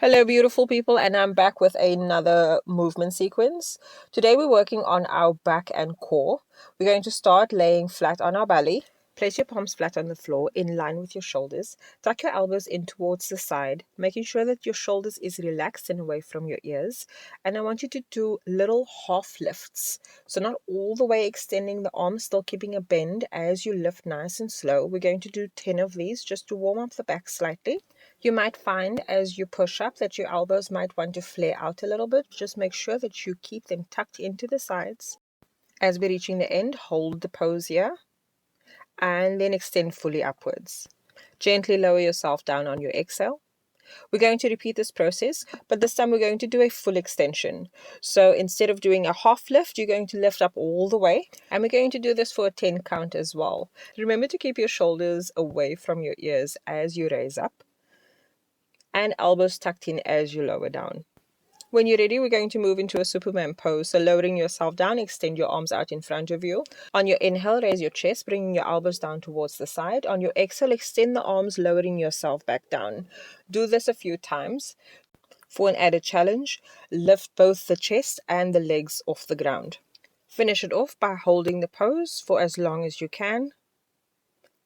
Hello, beautiful people, and I'm back with another movement sequence. Today, we're working on our back and core. We're going to start laying flat on our belly. Place your palms flat on the floor in line with your shoulders. Tuck your elbows in towards the side, making sure that your shoulders is relaxed and away from your ears. And I want you to do little half lifts. So not all the way extending the arms, still keeping a bend as you lift nice and slow. We're going to do 10 of these just to warm up the back slightly. You might find as you push up that your elbows might want to flare out a little bit. Just make sure that you keep them tucked into the sides. As we're reaching the end, hold the pose here and then extend fully upwards. Gently lower yourself down on your exhale. We're going to repeat this process, but this time we're going to do a full extension. So instead of doing a half lift, you're going to lift up all the way. And we're going to do this for a 10 count as well. Remember to keep your shoulders away from your ears as you raise up, and elbows tucked in as you lower down. When you're ready, we're going to move into a Superman pose. So lowering yourself down, extend your arms out in front of you. On your inhale, raise your chest, bringing your elbows down towards the side. On your exhale, extend the arms, lowering yourself back down. Do this a few times. For an added challenge, lift both the chest and the legs off the ground. Finish it off by holding the pose for as long as you can,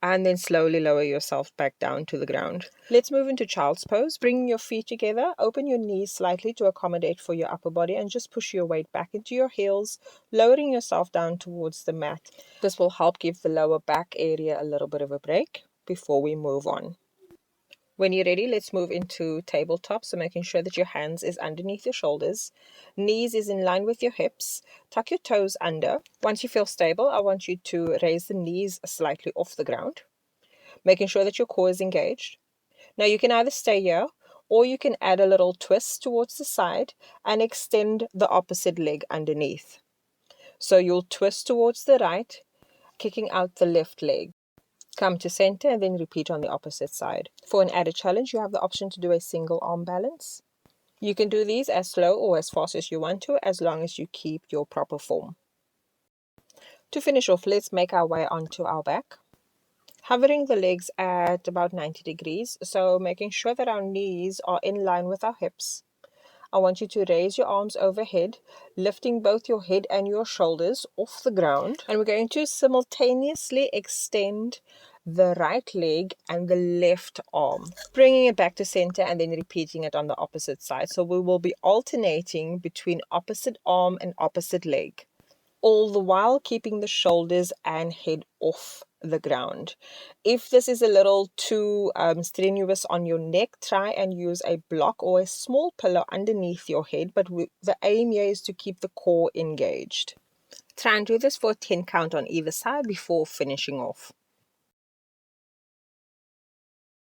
and then slowly lower yourself back down to the ground. Let's move into child's pose. Bring your feet together, open your knees slightly to accommodate for your upper body, and just push your weight back into your heels, lowering yourself down towards the mat. This will help give the lower back area a little bit of a break before we move on. When you're ready, let's move into tabletop. So making sure that your hands is underneath your shoulders, knees is in line with your hips, tuck your toes under. Once you feel stable, I want you to raise the knees slightly off the ground, making sure that your core is engaged. Now you can either stay here or you can add a little twist towards the side and extend the opposite leg underneath. So you'll twist towards the right, kicking out the left leg. Come to center and then repeat on the opposite side. For an added challenge, you have the option to do a single arm balance. You can do these as slow or as fast as you want to, as long as you keep your proper form. To finish off, let's make our way onto our back. Hovering the legs at about 90 degrees, so making sure that our knees are in line with our hips. I want you to raise your arms overhead, lifting both your head and your shoulders off the ground. And we're going to simultaneously extend the right leg and the left arm, bringing it back to center and then repeating it on the opposite side. So we will be alternating between opposite arm and opposite leg, all the while keeping the shoulders and head off the ground. If this is a little too strenuous on your neck, try and use a block or a small pillow underneath your head, but the aim here is to keep the core engaged. Try and do this for a 10 count on either side before finishing off.